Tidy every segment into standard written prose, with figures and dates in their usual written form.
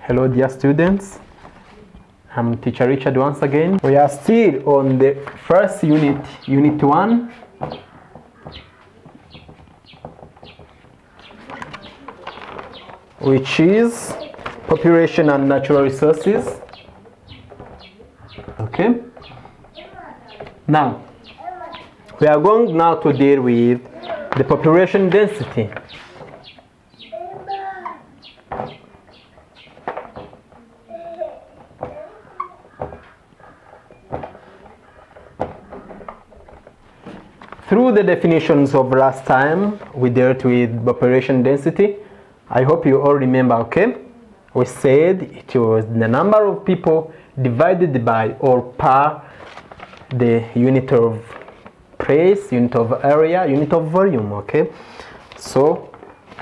Hello dear students, I'm teacher Richard once again. We are still on the first unit, unit 1. Which is population and natural resources. Okay. Now, we are going now to deal with the population density. Through the definitions of last time, we dealt with population density. I hope you all remember, okay? We said it was the number of people divided by or per the unit of place, unit of area, unit of volume, okay? So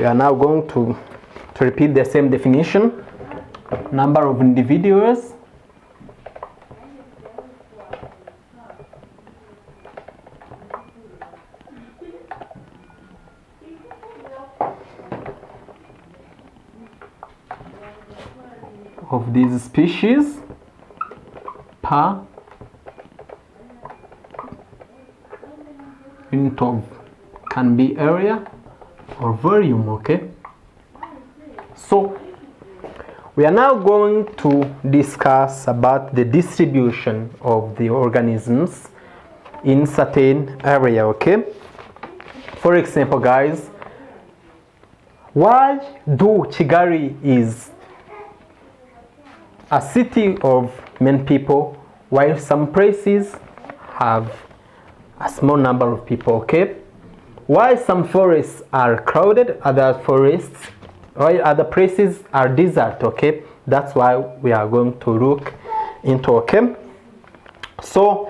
we are now going to repeat the same definition. Number of individuals of these species per unit of, can be area or volume, okay? So we are now going to discuss about the distribution of the organisms in certain area, okay? For example, guys, why do Kigali is a city of many people, while some places have a small number of people, okay? Why some forests are crowded, other places are desert, okay? That's why we are going to look into, okay? So,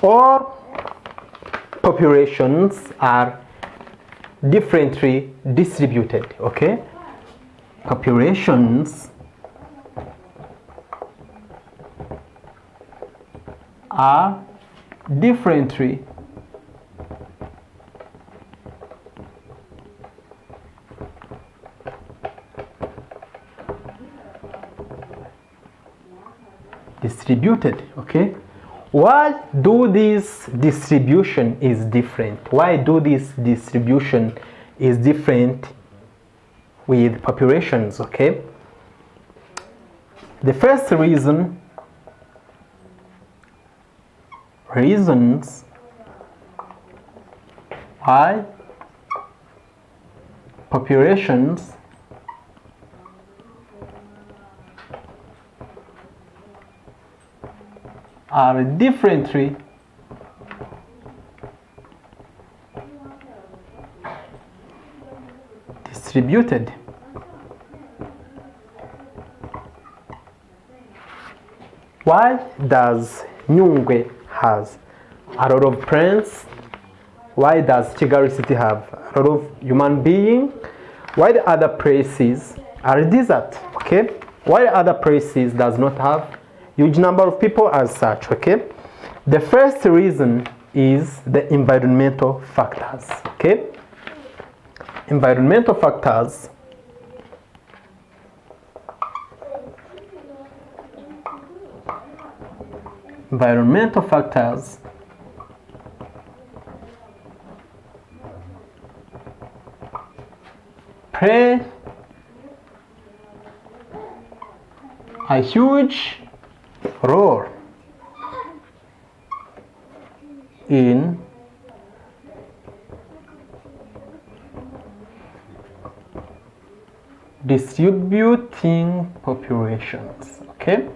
all populations are differently distributed, okay? Populations are differently distributed, okay? Why do this distribution is different? Why do this distribution is different with populations, okay? The first reasons why populations are differently distributed. Why does Nyungwe has a lot of plants? Why does Kigali city have a lot of human beings? Why the other places are desert, okay? Why other places does not have huge number of people as such, okay? The first reason is the environmental factors, okay? Environmental factors play a huge role in distributing populations, okay?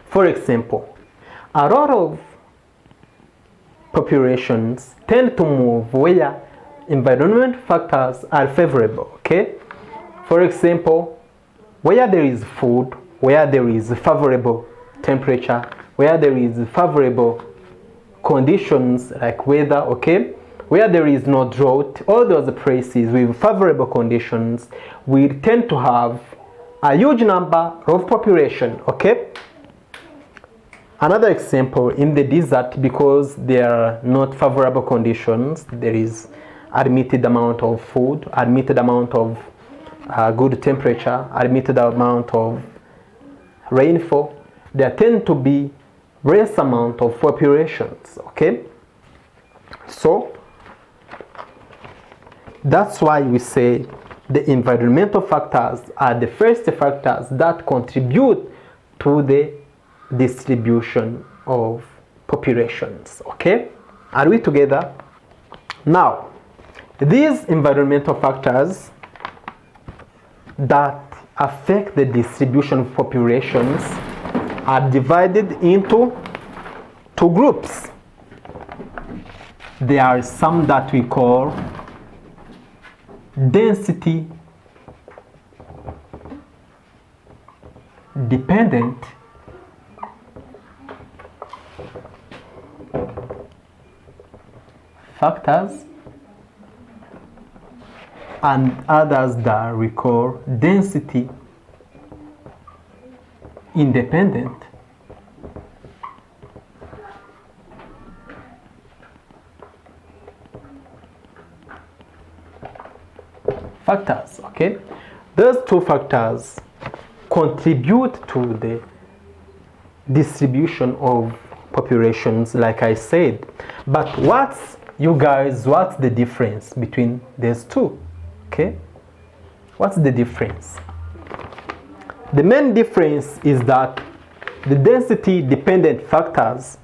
For example, a lot of populations tend to move where environment factors are favorable, okay? For example, where there is food, where there is favorable temperature, where there is favorable conditions like weather, okay? Where there is no drought, all those places with favorable conditions will tend to have a huge number of population, okay? Another example, in the desert, because there are not favorable conditions, there is admitted amount of food, admitted amount of a good temperature, a limited amount of rainfall, there tend to be less amount of populations, okay? So that's why we say the environmental factors are the first factors that contribute to the distribution of populations, okay? Are we together? Now, these environmental factors that affect the distribution of populations are divided into two groups. There are some that we call density dependent factors and others that we call density independent factors, okay? Those two factors contribute to the distribution of populations, like I said. But what's the difference between these two? Okay? What's the difference? The main difference is that the density dependent factors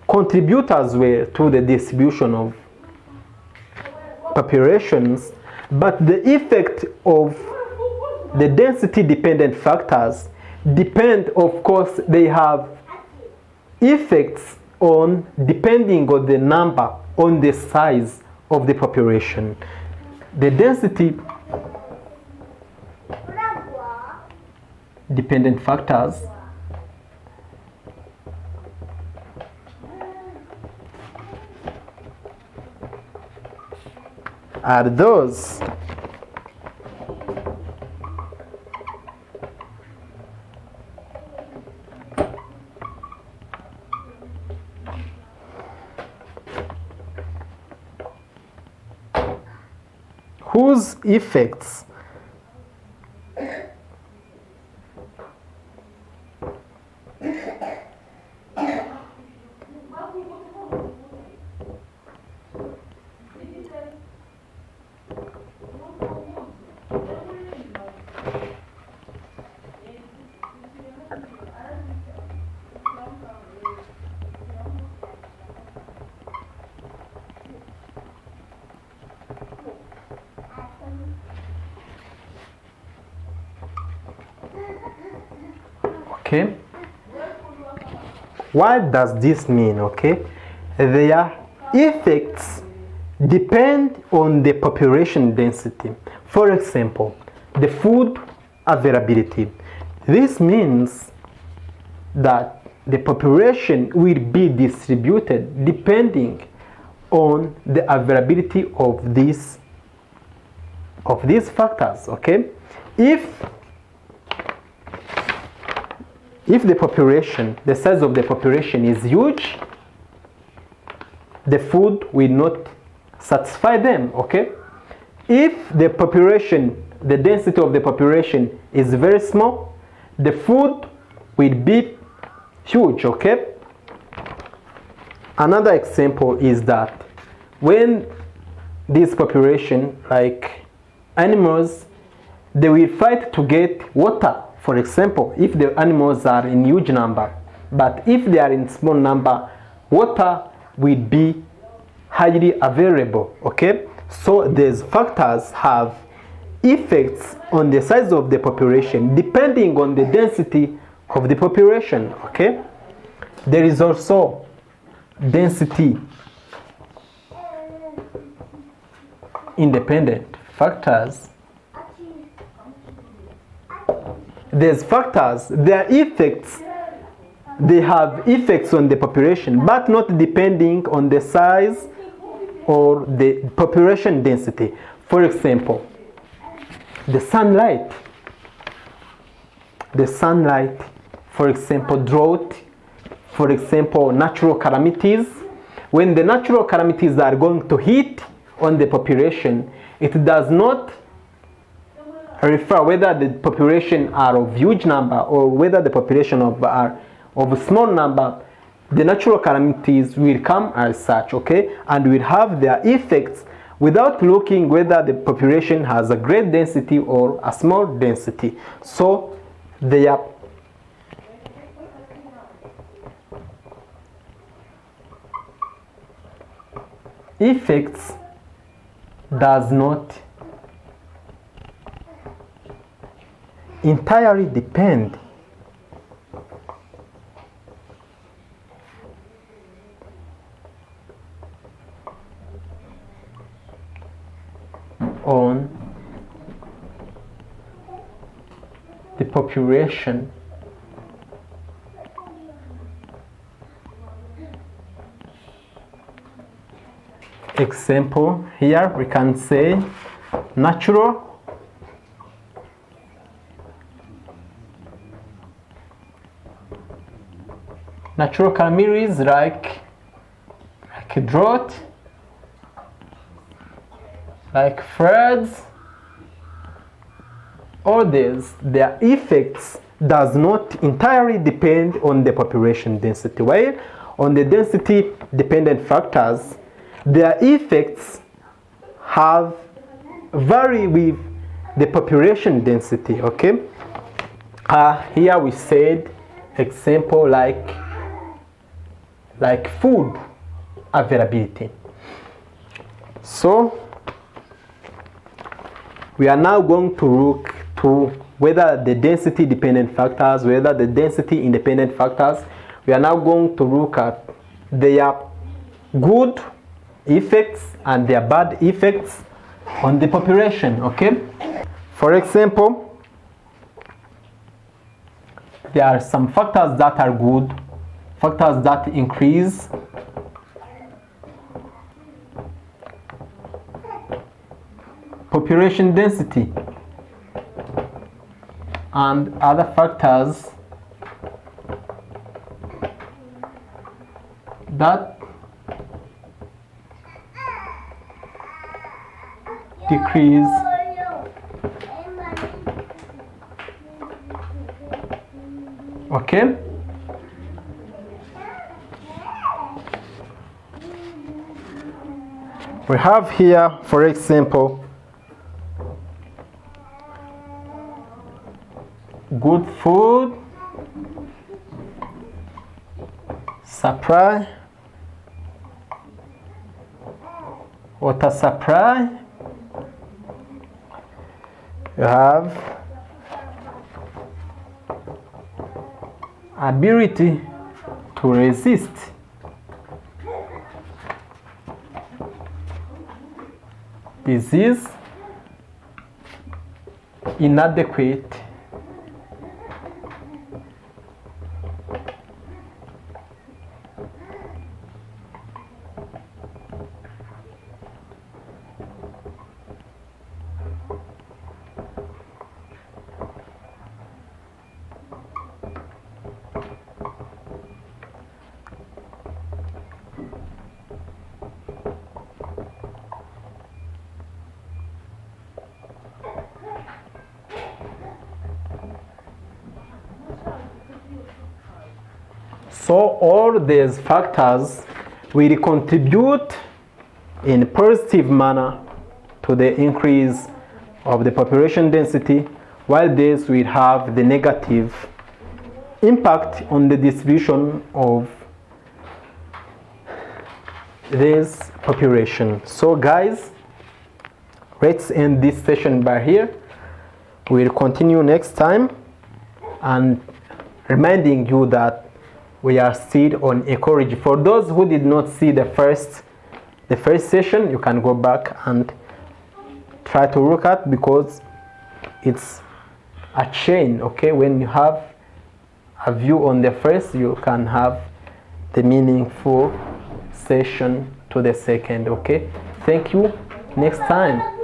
contribute as well to the distribution of populations, but the effect of the density dependent factors depend, of course, they have effects on depending on the number, on the size of the population. The density dependent factors are those whose effects okay? What does this mean? Okay, their effects depend on the population density. For example, the food availability. This means that the population will be distributed depending on the availability of these factors, okay? If the population, the size of the population is huge, the food will not satisfy them, okay? If the population, the density of the population is very small, the food will be huge, okay? Another example is that when this population, like animals, they will fight to get water. For example, if the animals are in huge number, but if they are in small number, water will be highly available, okay? So these factors have effects on the size of the population depending on the density of the population, okay? There is also density independent factors. These factors, their effects, they have effects on the population, but not depending on the size or the population density. For example, the sunlight, for example, drought, for example, natural calamities. When the natural calamities are going to hit on the population, it does not refer whether the population are of huge number or whether the population are of a small number, the natural calamities will come as such, okay, and will have their effects without looking whether the population has a great density or a small density. So their effects does not entirely depend on the population example. Here we can say natural calamities like drought, like floods, all these, their effects does not entirely depend on the population density, while on the density dependent factors, their effects vary with the population density, okay? Here we said example like food availability. So we are now going to look to whether the density dependent factors, whether the density independent factors, we are now going to look at their good effects and their bad effects on the population, okay? For example, there are some factors that are good, factors that increase population density, and other factors that decrease okay. We have here, for example, good food supply, water supply. You have ability to resist disease, inadequate So all these factors will contribute in a positive manner to the increase of the population density, while this will have the negative impact on the distribution of this population. So guys, let's end this session by here. We'll continue next time, and reminding you that we are still on ecology. For those who did not see the first session, you can go back and try to look at, because it's a chain, okay? When you have a view on the first, you can have the meaningful session to the second, okay? Thank you. Next time.